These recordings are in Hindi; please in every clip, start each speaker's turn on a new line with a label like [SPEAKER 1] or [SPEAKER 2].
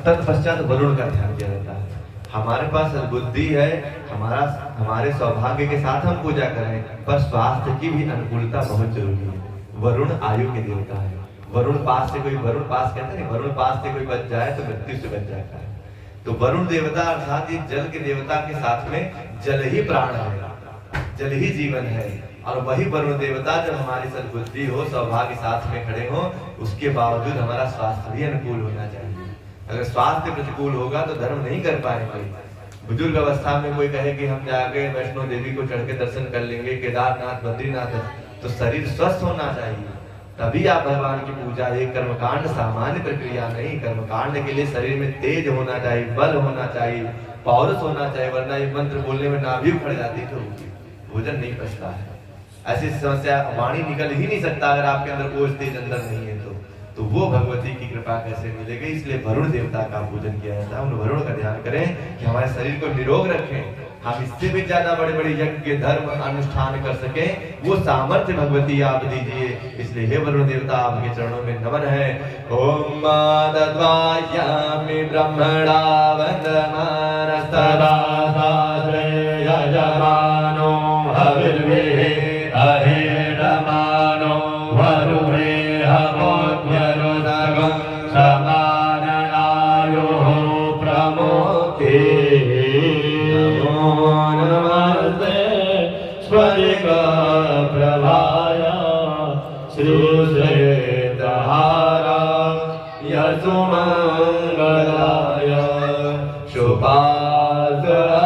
[SPEAKER 1] तत्पश्चात वरुण का ध्यान किया जाता है। हमारे पास बुद्धि है, हमारे सौभाग्य के साथ हम पूजा करें, पर स्वास्थ्य की भी अनुकूलता बहुत जरूरी है। वरुण आयु के देवता है। वरुण पास कहते हैं, वरुण पास से कोई बच जाए तो मृत्यु से बच जाता है। तो वरुण देवता अर्थात ये जल के देवता के साथ में जल ही प्राण है, जल ही जीवन है। और वही वरुण देवता जब हमारी सद्बुद्धि हो, सौभाग्य साथ में खड़े हो, उसके बावजूद हमारा स्वास्थ्य भी अनुकूल होना चाहिए। अगर स्वास्थ्य प्रतिकूल होगा तो धर्म नहीं कर पाएंगे। बुजुर्ग अवस्था में कोई कहे कि हम जाके वैष्णो देवी को चढ़ के दर्शन कर लेंगे, केदारनाथ बद्रीनाथ, तो शरीर स्वस्थ होना चाहिए, तभी आप भगवान की पूजा। ये कर्मकांड सामान्य प्रक्रिया नहीं, कर्मकांड के लिए शरीर में तेज होना चाहिए, बल होना चाहिए, पौरुष होना चाहिए, वरना ये मंत्र बोलने में नाभि उखड़ जाती तो भोजन नहीं पचता है। ऐसी समस्या, वाणी निकल ही नहीं सकता अगर आपके अंदर कोई तेज अंदर नहीं है तो वो भगवती की कृपा कैसे मिलेगी। इसलिए वरुण देवता का पूजन किया जाता है। उन वरुण का ध्यान करें कि हमारे शरीर को निरोग रखें, हम इससे भी ज्यादा बड़े बड़े यज्ञ धर्म अनुष्ठान कर सके, वो सामर्थ्य भगवती आप दीजिए। इसलिए हे वरुण देवता, आपके चरणों में नमन है। ओम दद्वायामि ब्रह्मणा वन्दमान सदा सादरे यजमानो हविर्भिः अहिरमानो वरुणे हवोद्यरुदगं समाननायुः प्रमोते। नमो नमस्ते स्वर्ग प्रभाय श्रीश्वेतहारा यशोमङ्गलाय शुभास्ताय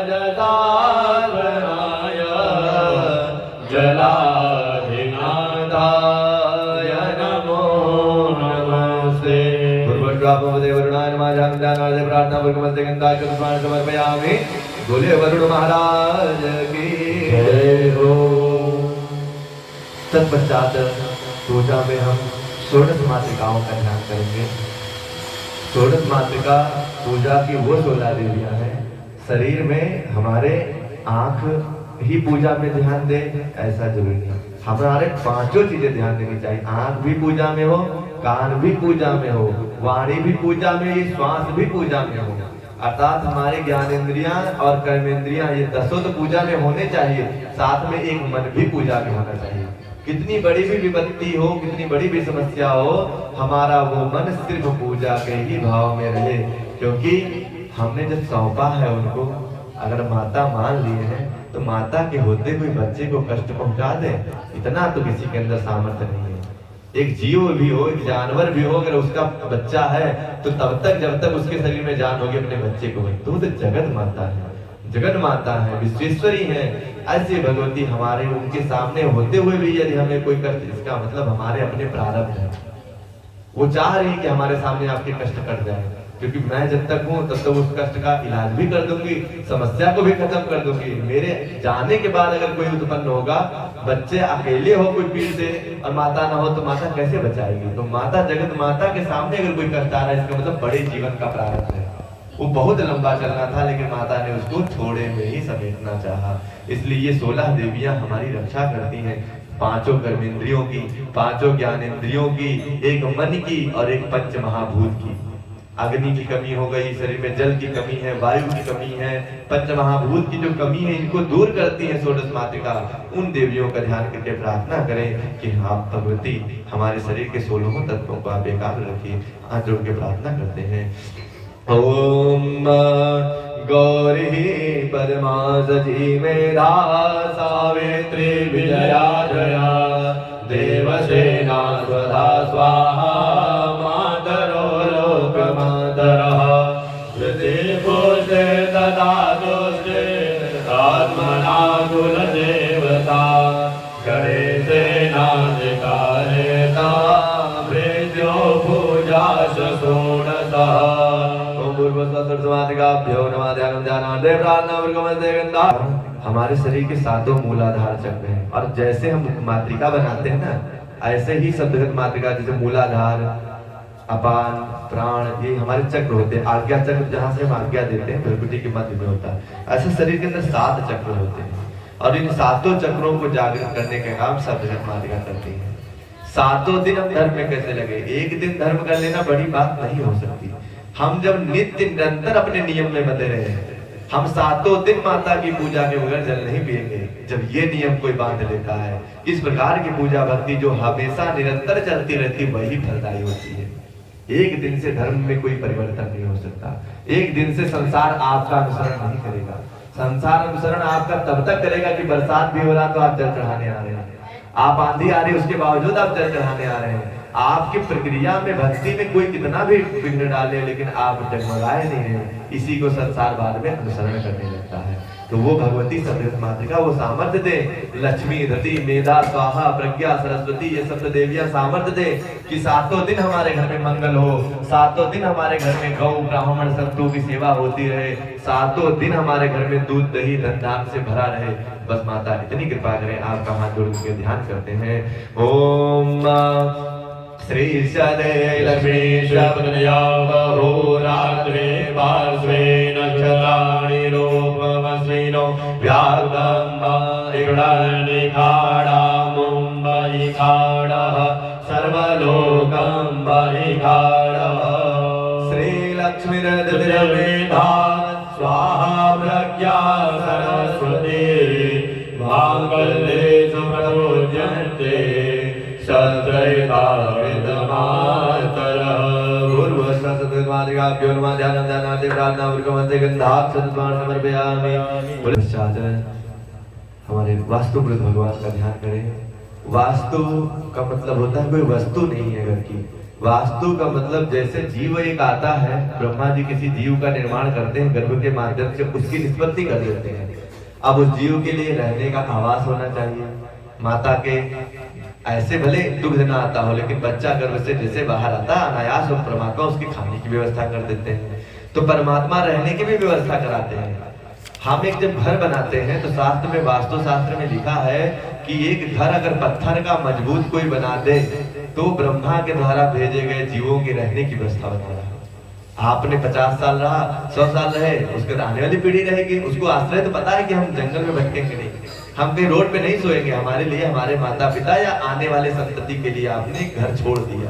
[SPEAKER 1] जटार्दनाय जलाधिनाथाय नमो नमस्ते। पूर्वश्वापवदे वरुणाय नमः। जानदानाय प्रार्थना पूर्वमस्ते गंधा चतुष्पाण समर्पयामि। बोले वरुण महाराज की जय हो। तत्पश्चात पूजा में हम षोडश मातृकाओं का ध्यान करेंगे। षोडश मातृका पूजा की वो 16 देवियां हैं। शरीर में हमारे आंख ही पूजा में ध्यान दे ऐसा जरूरी नहीं, हमारे 5 चीजें ध्यान देनी चाहिए। आंख भी पूजा में हो, कान भी पूजा में हो, वाणी भी पूजा में, ये श्वास भी पूजा में हो। अर्थात हमारे ज्ञानेंद्रियां और कर्मेंद्रियां ये 10 तो पूजा में होने चाहिए, साथ में एक मन भी पूजा में होना चाहिए। कितनी बड़ी भी विपत्ति हो, कितनी बड़ी भी समस्या हो, हमारा वो मन सिर्फ पूजा के ही भाव में रहे। क्योंकि हमने जब सौंपा है उनको, अगर माता मान लिए हैं तो माता के होते कोई बच्चे को कष्ट पहुंचा दे, इतना तो किसी के अंदर सामर्थ्य नहीं है। एक जीव भी हो, एक जानवर भी हो, अगर उसका बच्चा है तो तब तक जब तक उसके शरीर में जान होगी अपने बच्चे को, तो जगत माता है, जगत माता है, विश्वेश्वरी है। ऐसे भगवती हमारे उनके सामने होते हुए भी यदि हमें कोई कष्ट, इसका मतलब हमारे अपने प्रारब्ध है। वो चाह रही कि हमारे सामने आपके कष्ट कट जाए, क्योंकि मैं जब तक हूँ तब तक उस कष्ट का इलाज भी कर दूंगी, समस्या को भी खत्म कर दूंगी। मेरे जाने के बाद अगर कोई उत्पन्न होगा, बच्चे अकेले हो कोई पीड़ से और माता ना हो, तो माता कैसे बचाएगी। तो माता, जगत माता के सामने अगर कोई कष्ट आ रहा है, इसका मतलब बड़े जीवन का प्रारब्ध है। वो बहुत लंबा चलना था, लेकिन माता ने उसको थोड़े में ही समेटना चाहा। इसलिए ये 16 देवियां हमारी रक्षा करती हैं, 5 कर्मेंद्रियों की, 5 ज्ञानेंद्रियों की, एक मन की और एक पंच महाभूत की। अग्नि की कमी हो गई, शरीर में जल की कमी है, वायु की कमी है, पंच महाभूत की जो कमी है, इनको दूर करती है षोडश मातृका। उन देवियों का ध्यान करके प्रार्थना करें कि आप भगवती हमारे शरीर के 16 तत्वों को आप एकाग्र रखिए। हाथ जोड़ के प्रार्थना करते हैं। ओम गौरी परमा सची मेधा सावित्री विजया जया देवसेना स्वधा स्वाहा मातरो लोकमातरः प्रतिपुष्टे ददातुष्टे आत्मना कुलदेवता गणेशेनाधिकारेता मृत्यो पूजा षोडशः। हमारे शरीर के 7 मूलाधार चक्र हैं, और जैसे हम मातृका बनाते हैं ना, ऐसे ही सप्तगत मातृका, जैसे मूलाधार, अपान, प्राण, ये हमारे चक्र होते हैं। आज्ञा चक्र जहाँ से हम आज्ञा देते हैं, भ्रुकुटी के मध्य में होता है। ऐसे शरीर के अंदर 7 चक्र होते हैं, और इन 7 चक्रों को जागृत करने का काम सप्तगत मातृका करती है। सातों दिन हम धर्म में कैसे लगे? एक दिन धर्म कर लेना बड़ी बात नहीं हो सकती। हम जब नित्य निरंतर अपने नियम में बंधे रहे, हम सातों दिन माता की पूजा के बगैर जल नहीं पिएंगे, जब ये नियम कोई बांध लेता है। इस प्रकार की पूजा भक्ति जो हमेशा निरंतर चलती रहती वही फलदायी होती है। एक दिन से धर्म में कोई परिवर्तन नहीं हो सकता। एक दिन से संसार आपका अनुसरण नहीं करेगा। संसार अनुसरण आपका तब तक करेगा कि बरसात भी हो रहा तो आप जल चढ़ाने आ रहे हैं, आप आंधी आ रही उसके बावजूद आप जल चढ़ाने आ रहे हैं। आपकी प्रक्रिया में भक्ति में कोई कितना भी विघ्न डाले लेकिन आप जगमगाए नहीं रहे, इसी को संसार बाद में अनुसरण करने लगता है। तो वो भगवती सप्त मातृका वो सामर्थ्य दे, लक्ष्मी धति मेधा स्वाहा प्रज्ञा सरस्वती ये सप्त देवियां सामर्थ्य दे कि सातों दिन हमारे घर में मंगल हो, सातों दिन हमारे घर में गौ ब्राह्मण संतों की सेवा होती रहे, सातों दिन हमारे घर में दूध दही धन धान से भरा रहे। बस माता इतनी कृपा करें। आपका हाथ जोड़ के ध्यान करते हैं। ओम श्री सदे लक्ष्मी शब्दया बहुरात्रे पार्श्वे नक्षत्राणि रूपमस्मिनो व्यागम्बा इकडनिखाडा मुम्बईखाडः सर्वलोकम्बईखाडः श्री लक्ष्मीरद्रवेदा स्वाहा प्रज्ञा सरस्वती मांगल्ये सुप्रपूज्यन्ते हमारे वास्तु भगवान का ध्यान करें। वास्तु का मतलब होता है कोई वस्तु नहीं है घर की। वास्तु का मतलब जैसे जीव एक आता है, ब्रह्मा जी किसी जीव का निर्माण करते हैं, गर्भ के माध्यम से उसकी निष्पत्ति कर देते हैं। अब उस जीव के लिए रहने का आवास होना चाहिए। माता के ऐसे भले दुग्ध ना आता हो लेकिन बच्चा गर्भ से जैसे बाहर आता है अनायास और परमात्मा उसकी खाने की व्यवस्था कर देते हैं, तो परमात्मा रहने की भी व्यवस्था कराते हैं। हम एक जब घर बनाते हैं तो शास्त्र में, वास्तु शास्त्र में लिखा है कि एक घर अगर पत्थर का मजबूत कोई बना दे तो ब्रह्मा के द्वारा भेजे गए जीवों की रहने की व्यवस्था बना रहा। आपने 50 साल रहा, 100 साल रहे, उसके आने वाली पीढ़ी रहेगी, उसको आश्रय तो पता है कि हम जंगल में भटकेंगे नहीं, हम कहीं रोड पे नहीं सोएंगे। हमारे लिए हमारे माता पिता या आने वाले संतति के लिए आपने घर छोड़ दिया।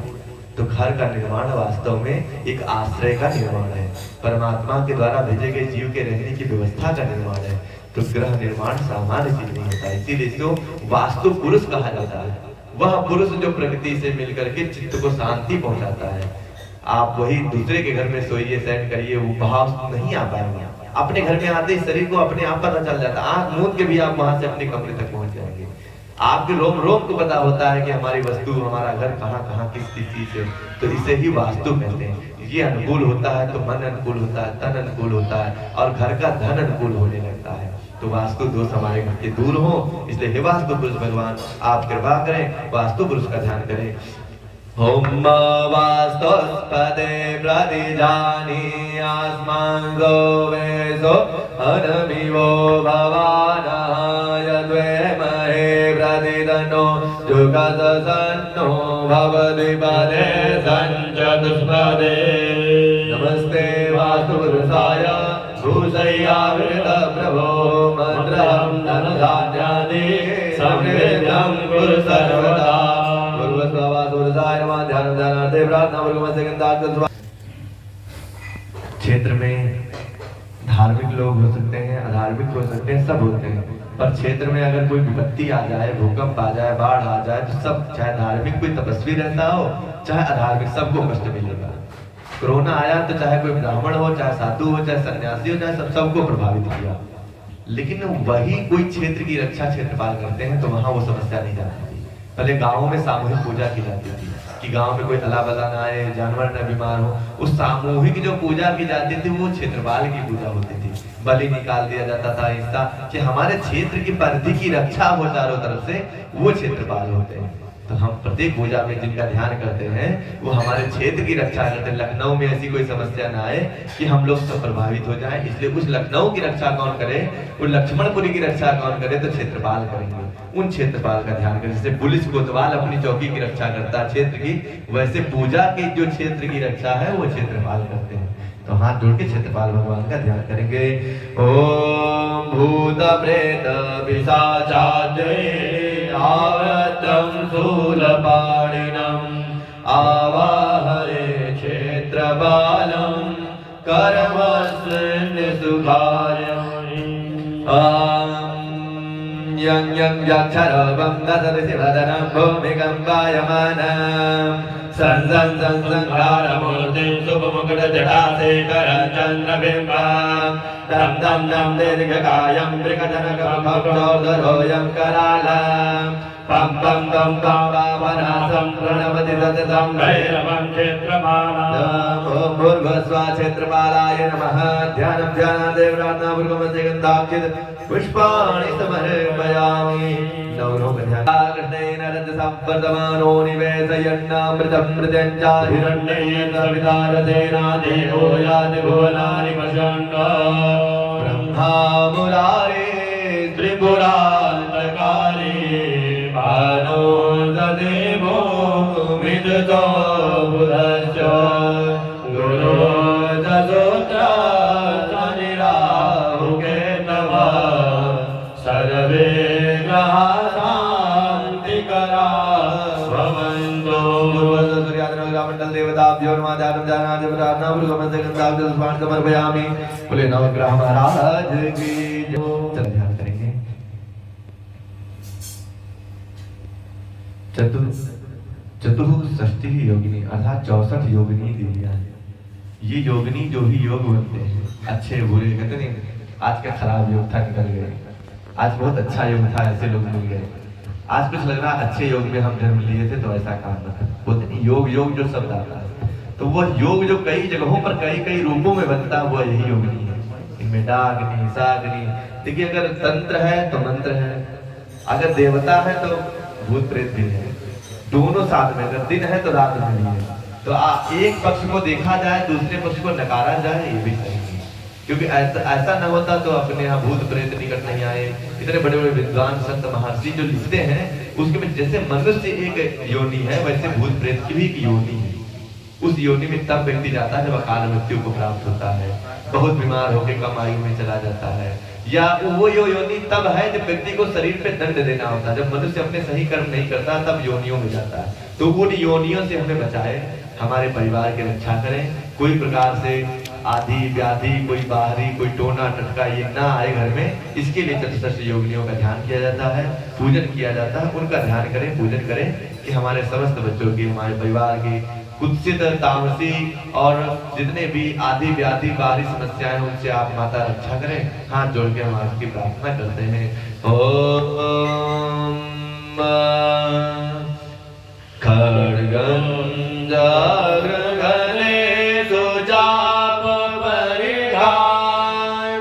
[SPEAKER 1] तो घर का निर्माण वास्तव में एक आश्रय का निर्माण है, परमात्मा के द्वारा भेजे गए जीव के रहने की व्यवस्था का निर्माण है। तो गृह निर्माण सामान्य चीज नहीं होता, इसीलिए इसको वास्तु पुरुष कहा जाता है। वह पुरुष जो प्रकृति से मिलकर के चित्त को शांति पहुंचाता है। आप वही दूसरे के घर में सोइए, सेट करिए, वो भाव नहीं आ पाएगा। अपने घर में आते ही शरीर को अपने आप पता चल जाता है, आंख मूंद के भी आप वहां से अपने कमरे तक पहुंच जाएंगे। आपके रोम रोम को पता होता है कि हमारी वस्तु, हमारा घर कहाँ कहाँ किस स्थिति से। तो इसे ही वास्तु कहते हैं। ये अनुकूल होता है तो मन अनुकूल होता है, तन अनुकूल होता है और घर का धन अनुकूल होने लगता है। तो वास्तु दोष हमारे घर के दूर हो, इसलिए हे वास्तु पुरुष भगवान आप कृपा करें, वास्तु पुरुष का ध्यान करें। ओम वास्तुस्पदे प्रतिजानी आस्मान् गोवेशो अनमिवो भवानः यद्वेमहे प्रतितन्नो जुगतसन्नो भवति पदे सञ्चतुष्पदे। नमस्ते वास्तु पुरुषाय भूषय्यावृत प्रभो मन्त्रहं धनधान्यादि समृद्धं कुरु सर्वदा। क्षेत्र में धार्मिक लोग हो सकते हैं, अधार्मिक हो सकते हैं, सब होते हैं, पर क्षेत्र में अगर कोई विपत्ति आ जाए, भूकंप आ जाए, बाढ़ आ जाए तो सब, चाहे धार्मिक कोई तपस्वी रहता हो चाहे अधार्मिक, सबको कष्ट मिलेगा। कोरोना आया तो चाहे कोई ब्राह्मण हो, चाहे साधु हो, चाहे सन्यासी हो, चाहे सबको प्रभावित किया। लेकिन वही कोई क्षेत्र की रक्षा क्षेत्रपाल करते हैं तो वहां वो समस्या नहीं जाती। पहले गाँव में सामूहिक पूजा की जाती थी कि गांव में कोई अला बला ना आए, जानवर न बीमार हो। उस सामूहिक जो पूजा की जाती थी वो क्षेत्रपाल की पूजा होती थी। बलि निकाल दिया जाता था ऐसा कि हमारे क्षेत्र की परिधि की रक्षा हो चारों तरफ से, वो क्षेत्रपाल होते हैं। तो हम प्रत्येक पूजा में जिनका ध्यान करते हैं वो हमारे क्षेत्र की रक्षा करते हैं। लखनऊ में ऐसी कोई समस्या ना आए कि हम लोग सब प्रभावित हो जाएं, इसलिए उस लखनऊ की रक्षा कौन करे, वो लक्ष्मणपुरी की रक्षा कौन करे, तो क्षेत्रपाल करेंगे। उन क्षेत्रपाल का ध्यान करें। जैसे पुलिस कोतवाल अपनी चौकी की रक्षा करता है क्षेत्र की, वैसे पूजा की जो क्षेत्र की रक्षा है वो क्षेत्रपाल करते हैं। तो हाथ जोड़ के क्षेत्रपाल भगवान का ध्यान करेंगे। ओम भूत प्रेत पिशाचादि आवृतं शूलपाणिनम् आवाहये क्षेत्रपालं कर्मस्मिन् सुखायम् यं यं यक्षरवं ददति वदनं भूमिकं वायमानं संघारमूर्तिं शुभमुकुटजटाशेखरं चन्द्रबिम्बं दं दं दं दीर्घकायं मृगजनकमभक्तोदरोऽयं करालं पं पं पं पं पावनासं प्रणमति सततं भैरवं क्षेत्रपालाय ॐ भूर्भुवस्सुवः क्षेत्रपालाय नमः ध्यानं ध्यानादेव प्रार्थनापूर्वकमस्य गन्धाक्षित पुष्पाणि समर्पयामि नवनो कृष्णेन रजसंवर्धमानो निवेशयन्नामृतं मृत्यञ्च हिरण्येन सवितारसेना देवो याति भुवनानि पश्यन्नो ब्रह्मा मुरारे त्रिपुरान्तकारी भानो देवो विदुतो बुधश्च गुरो दशोत्र शनिराहुकेतवः सर्वे ग्रहा शान्तिकरा भवन्तु सूर्यादिनवग्रहमण्डल देवताभ्यो नमः ध्यानं ध्यानादि प्रार्थनापूर्वकमस्य गन्धाक्षित पुष्पाणि समर्पयामि बोले नवग्रह महाराज की जय। ध्यान करेंगे चतुष्षष्टि योगिनी अर्थात 64 योगिनी देवियां। ये योगिनी जो ही योग बनते हैं अच्छे बुरे कहते नहीं, आज का खराब योग था निकल गए, आज बहुत अच्छा योग था ऐसे लोग मिल गए, आज कुछ लग रहा अच्छे योग में हम जन्म लिए थे तो ऐसा काम न बोलते नहीं। योग योग जो शब्द आता है तो वो योग जो कई जगहों पर कई कई रूपों में बनता है वो यही योगिनी है। इनमें डाग्नि साग्नि, देखिए अगर तंत्र है तो मंत्र है, अगर देवता है तो भूत प्रेत भी है, दोनों साथ में, अगर दिन है तो रात में भी है। तो एक पक्ष को देखा जाए दूसरे पक्ष को नकारा जाए ये भी सही नहीं, क्योंकि ऐसा न होता तो अपने यहाँ भूत प्रेत निकट नहीं आए। इतने बड़े बड़े विद्वान संत महर्षि जो लिखते हैं उसके में जैसे मनुष्य एक योनि है वैसे भूत प्रेत की भी एक योनि है। उस योनि में तब व्यक्ति जाता है जब अकाल मृत्यु को प्राप्त होता है, बहुत बीमार होकर कम आयु में चला जाता है, या वो योनि तब है जब व्यक्ति को शरीर पे दंड देना होता है। जब मनुष्य अपने सही कर्म नहीं करता तब योनियों में जाता है। तो उन योनियों से हमें बचाए, हमारे परिवार की रक्षा करें, कोई प्रकार से आदि व्याधि, कोई बाहरी कोई टोना टटका ये ना आए घर में। इसके लिए चतुष्षष्टि योगिनियों का ध्यान किया जाता है, पूजन किया जाता है। उनका ध्यान करें, पूजन करें कि हमारे समस्त बच्चों की, हमारे परिवार की कुत्सित तामसी और जितने भी आदि व्याधि बाहरी समस्याएं उनसे आप माता रक्षा करें। हाथ जोड़ के हम आपकी प्रार्थना करते हैं। ओम खड्गं जागृगणे सुजाप परिधान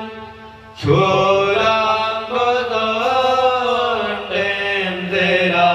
[SPEAKER 1] शूलाम्बुदण्डें तेरा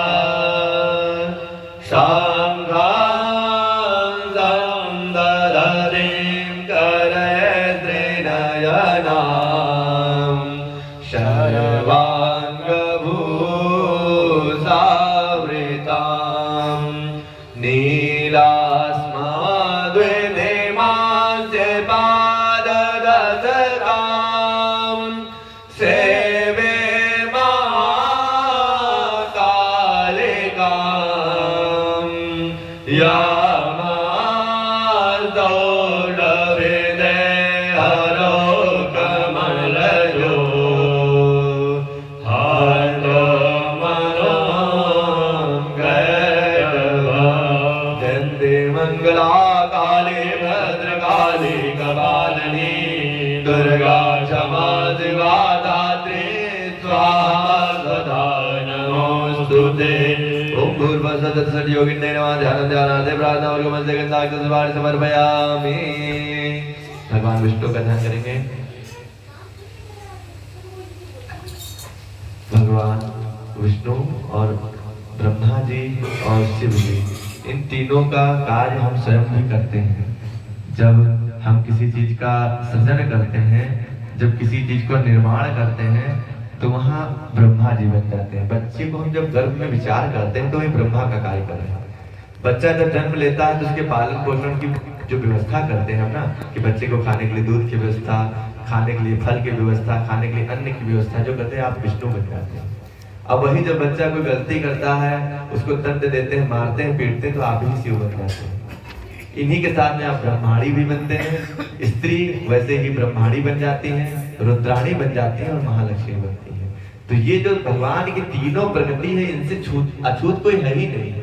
[SPEAKER 1] योगिने नमः ध्यानं ध्यानादि प्रार्थनापूर्वकमस्य गन्धाक्षित पुष्पाणि समर्पयामि। भगवान विष्णु का ध्यान करेंगे। भगवान विष्णु और ब्रह्मा जी और शिव जी, इन तीनों का कार्य हम स्वयं भी करते हैं। जब हम किसी चीज का सृजन करते हैं, जब किसी चीज को निर्माण करते हैं तो वहाँ ब्रह्मा जी बन जाते हैं। बच्चे को हम जब गर्भ में विचार करते हैं तो ये ब्रह्मा का कार्य कर रहे हैं। बच्चा जब जन्म लेता है तो उसके पालन पोषण की जो व्यवस्था करते हैं हम ना, कि बच्चे को खाने के लिए दूध की व्यवस्था, खाने के लिए फल की व्यवस्था, खाने के लिए अन्न की व्यवस्था जो करते हैं, आप विष्णु बन जाते हैं। अब वही जब बच्चा कोई गलती करता है उसको दंड देते हैं, मारते हैं, पीटते हैं, तो आप ही शिव बन जाते हैं। इन्हीं के साथ में आप ब्रह्माणी भी बनते हैं, स्त्री वैसे ही ब्रह्माणी बन जाती है, रुद्राणी बन जाती है और महालक्ष्मी बनती है। तो ये जो भगवान की तीनों प्रकृति है, इनसे अछूत कोई है ही नहीं।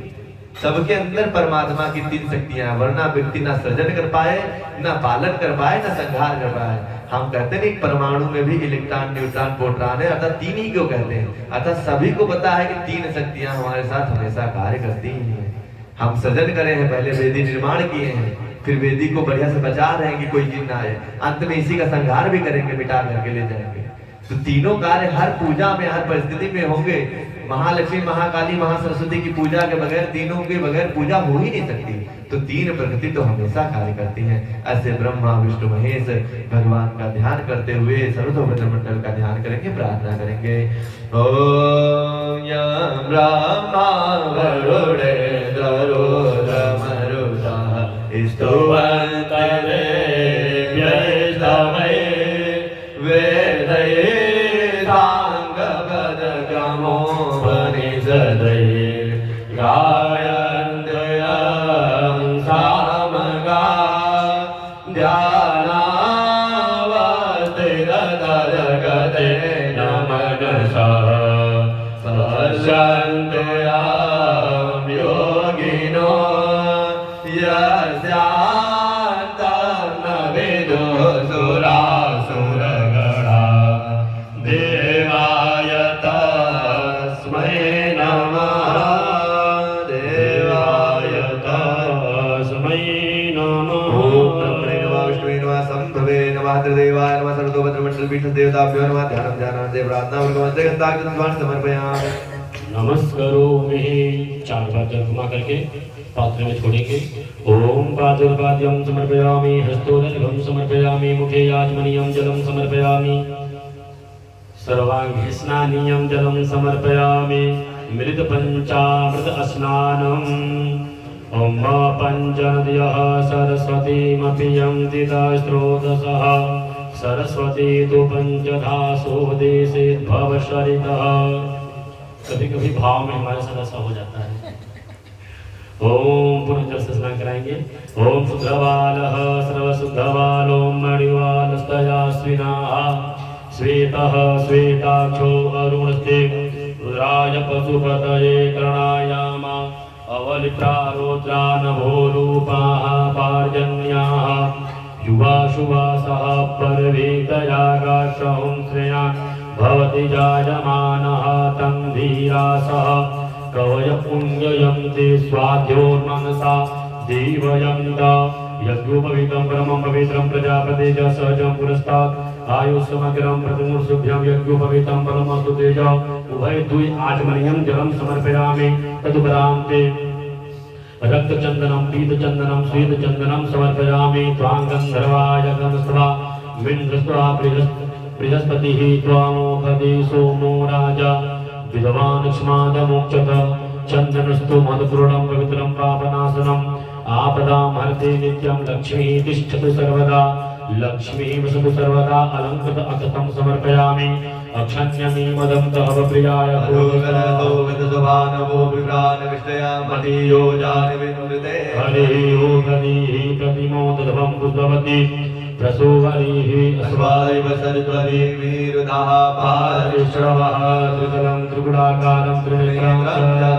[SPEAKER 1] सबके अंदर परमात्मा की तीन शक्तियां हैं, वरना व्यक्ति ना सृजन कर पाए, ना पालन कर पाए, ना संहार कर पाए। हम कहते नहीं परमाणु में भी इलेक्ट्रॉन, न्यूट्रॉन, प्रोटॉन है, अर्थात तीन ही क्यों कहते हैं? अर्थात सभी को पता है कि तीन शक्तियां हमारे साथ हमेशा कार्य करती ही हैं। हम सृजन करे हैं, पहले वेदी निर्माण किए हैं, फिर वेदी को बढ़िया से बचा रहे हैं कि कोई जीव ना आए, अंत में इसी का संहार भी करेंगे, मिटा करके ले जाएंगे। तो तीनों कार्य हर पूजा में, हर परिस्थिति में होंगे। महालक्ष्मी, महाकाली, महासरस्वती की पूजा के बगैर, तीनों के बगैर पूजा हो ही नहीं सकती। तो तीन प्रकृति तो हमेशा कार्य करती हैं। ऐसे ब्रह्मा विष्णु महेश भगवान का ध्यान करते हुए सर्वतोमुख मंडल का ध्यान करेंगे, प्रार्थना करेंगे। ओम यं ब्रह्मा वरुणेन्द्रो मरुता स्तुवन्ते देव्यस्तमै वेदैः साङ्गपदक्रमो उपनिषदैः गायन्त्यं सामगा ध्यानावस्थिततद्गतेन मनसा पश्यन्तो योगिनो यस्यान्तं न विदुः सुरासुरगणा। देवाय तस्मै नमः, देवाय तस्मै नमः। ओम ब्रह्मणे नमः, विष्णुवे नमः, शंभवे नमः, त्रिदेवाय नमः, सर्वतोमुखमण्डलपीठ देवताभ्यो नमः। ध्यानं ध्यानान्ते प्रार्थना भगवन्ते समर्पयामि।
[SPEAKER 2] नमस्करोमि। 4 बार जल घुमा करके पात्र में छोड़ेंगे। ओम पादुर्पाद्यं समर्पयामि, हस्तोदर्घं समर्पयामि, मुखे याजमनीयं जलं समर्पयामि, सर्वांगे स्नानीयं जलं समर्पयामि, मृत पंचामृत स्नानम्। ओम पंचनद्यः सरस्वतीमपि यन्ति स्रोतसः, सरस्वती तु पंचधासो देशेद्भवशरितः। कभी कभी भाव में हमारे साथ ऐसा हो जाता है। ओम पुनः जल से स्नान कराएंगे। ओम शुद्धवालः सर्वशुद्धवालो मणिवालस्तयास्विनाः, श्वेतः श्वेताक्षो अरुणस्ते रुद्राय पशुपतये करणायाम, अवलिप्रा रुद्रा नभो रूपाः पार्जन्याः, युवाशुवासः परवेतयागाश्रहुं श्रेया भवति जायमानः तं धीरासः, कवय पुण्ययन्ते स्वाध्योर्मनसा देवयन्त, यज्ञोपवीतं परमं पवित्रं प्रजापते च सहजं पुरस्तात्, आयुष्मग्रं प्रतिमूर्षुभ्यं यज्ञोपवीतं परमस्तु तेज, उभयद्वि आचमनीयं जलं समर्पयामि। तदुपरान्ते रक्तचन्दनं पीतचन्दनं श्वेतचन्दनं समर्पयामि। त्वां गन्धर्वाय गमस्त्वा विन्द्रस्त्वा बृहस्पतिः त्वामोहदे सोमो राजा, विद्वान् क्ष्मादमोक्षत, चन्दनस्तु मधुपूर्णं पवित्रं पापनाशनम्, आपदां हरते नित्यं, लक्ष्मी तिष्ठतु सर्वदा, लक्ष्मी वसतु सर्वदा। अलङ्कृत अक्षतं समर्पयामि। अक्षन्यमीमदन्तः प्रियाय
[SPEAKER 1] भोगतसुभानवो विभ्रान विष्टयामतीयो जानिविन्दते,
[SPEAKER 2] हरिः ओघनिः प्रतिमोदधवं पुष्पवती, प्रसूवरीः
[SPEAKER 1] अस्वादिव सरित्वरी विनिरुधाः
[SPEAKER 2] पारिश्रवः, त्रितलं त्रिगुणाकारं त्रिनेत्रं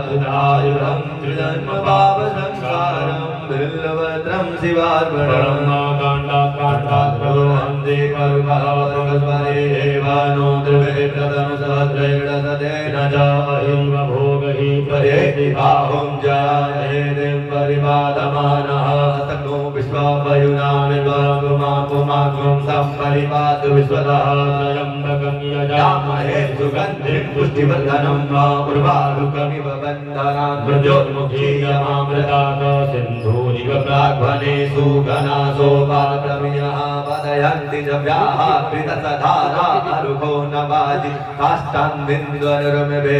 [SPEAKER 2] त्रिधायुधं
[SPEAKER 1] त्रिजन्मपापसंसारं बिल्वत्रं शिवार्पणं, काण्डाकाण्डात्मरोहन्ते करुणावस्वरे एवानो द्रवे प्रथम सहस्रेण
[SPEAKER 2] जाहिव भोगहि
[SPEAKER 1] परेति बाहुं जायेदिं परिपादमानः, तनो विश्वावयुनामिवागुमागुमागुं सम्परिपातु विश्वतः,
[SPEAKER 2] त्र्यम्बकं यजामहे
[SPEAKER 1] सुगन्धिं पुष्टिवर्धनं वा उर्वारुकमिव बन्धनान्,
[SPEAKER 2] मृत्योर्मुखीयमामृतात् सिन्धूरिव
[SPEAKER 1] प्राग्वने सुगनासोपाप्रमियः पदयन्ति जव्याः कृतसधारा अरुको न वाजि काष्ठान्विन्द्वनुर्मिभे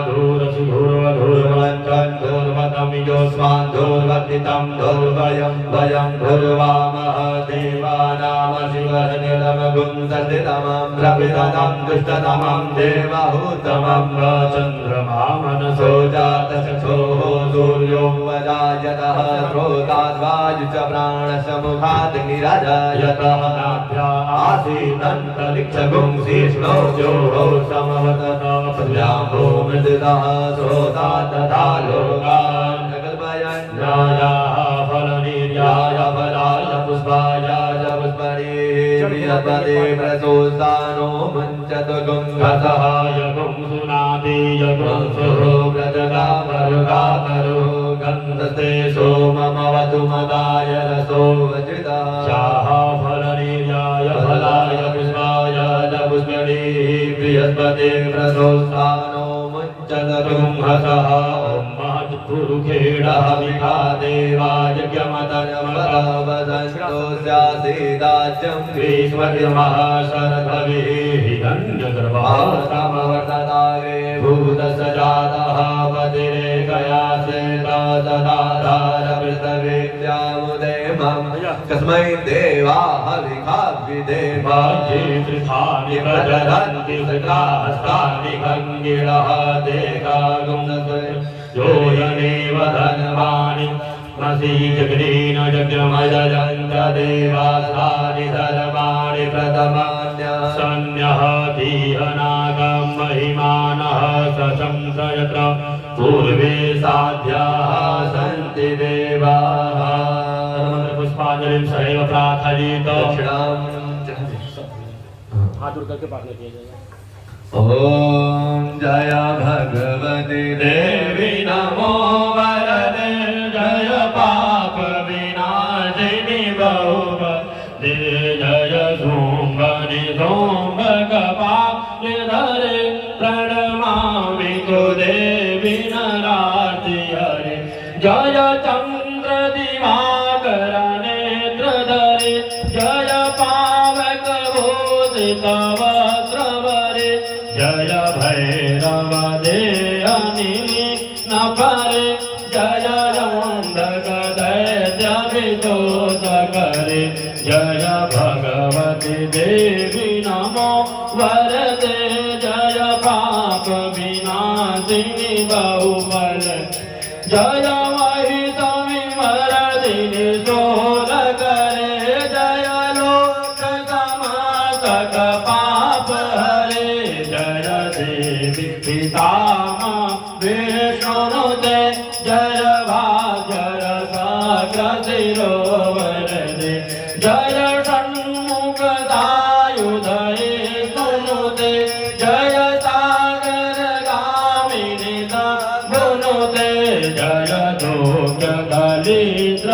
[SPEAKER 2] धूरसुधूर्वधूर्वञ्चन्
[SPEAKER 1] धूर्वतं योऽस्मान् धूर्वतितं भूर्भयं भयं भूर्वामः देवानामशिवनिलमगुंसतितमं प्रविदनं दुष्टतमं देवहूतमं चन्द्रमा मनसो जातचक्षुः सूर्यो वजायतः स्रोताद्वायु च प्राणसमुखात् निराजायतः नाभ्या आसीदन्तरिक्षगुं शीर्ष्णो ज्योः समवतः प्रजाम्भो मृदितः श्रोता तथा लोकान् कल्पयन्नायाः फलनिर्याय फलाय पुष्पाय च पुष्पणीः वियद्वते प्रसोस्तानो मुञ्चत गुंहसः यगुं सुनाति यगुं सुहो व्रजकामरुगातरो गन्धस्ते सोममवतु मदाय रसो वचितः चाह फलनिर्याय फलाय पुष्पाय च पुष्पणीः वियद्वते प्रसोस्तानो मुञ्चत गुंहसः पुरुखेडः विखा देवा यज्ञमतनमतवदन्तो स्यासीदाच्यं ग्रीष्मर्यमः शरदभिः हिरण्यगर्भासमवर्ततागे भूतसजातः पतिरेकया श्वेता तदाधारपृथविद्यामुदेमं कस्मै देवाः विखाविदेवा ये वृथानि प्रददन्ति सकास्तानि गङ्गिणः देकागुंसते योजनेव धनवाणि मसी जगदीन जगमयजन्त देवासानि धर्माणि प्रथमान्य सन्यः दीहनागं महिमानः सशंसयत्र पूर्वे साध्याः सन्ति देवाः पुष्पांजलिं सहैव प्रार्थयेत हाथ जोड़ करके प्रार्थना किया जाएगा।
[SPEAKER 3] ओम जय भगवती देवी नमो वरदे जय पाप विनाशिनी बहुपदे जय शुंभनि शुंभकपालिधरे प्रणमामि तो देवी नरार्ति हरे जय चंद्र दिवाकर नेत्रधरे जय पावक भूषितव जय भैरव देहनि न परे जय रौंदक दैत्य विदोष करे जय भगवती देवी नमो वरदे जय पाप विनाशिनी बहुबल जय महिषमि मर्दिनि शोल करे जय लोक समासक पाप हरे जय देवी पितामह विष्णुनुते जय भास्कर साग्र शिरोवरदे जय षण्मुख सायुधये सुनुते जय सागर गामिनी गुनुते जय दुःख दलिद्र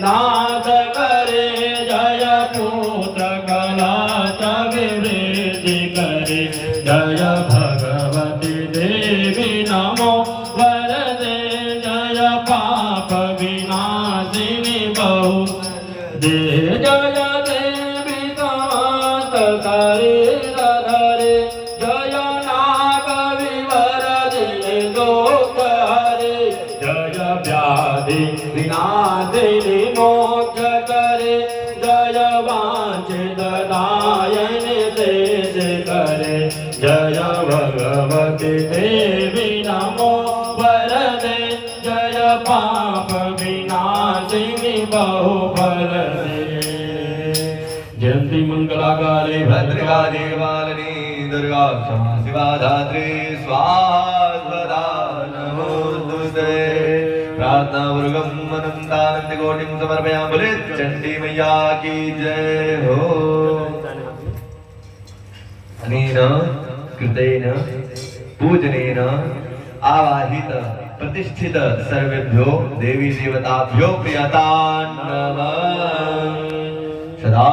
[SPEAKER 3] नाथ करे जय पुत्र कला च विवृद्धि करे जय भगवती देवी नमो वरदे जय पाप विनाशिनी बहु दे जय देवी समस्त शरीर धरे जय नाग विवर दिने दोष हरे जय व्याधि विनाशिनी मोक्ष करे जय वांछित दायनि तेज करे जय भगवती देवी नमो वरदे जय पाप विनाशिनी बहुफल दे जयंती मंगलाकाले
[SPEAKER 1] भद्रकाली वालिनी दुर्गा क्षमा शिवा धात्री स्वाहा नमोस्तुते प्रार्थना वर्गम अनंतानंद कोटिं समर्पयामि बोले चंडी मैया की जय हो अनेन कृतेन पूजनेन आवाहित प्रतिष्ठित सर्वेभ्यो देवी देवताभ्यो प्रियतान् नमः सदा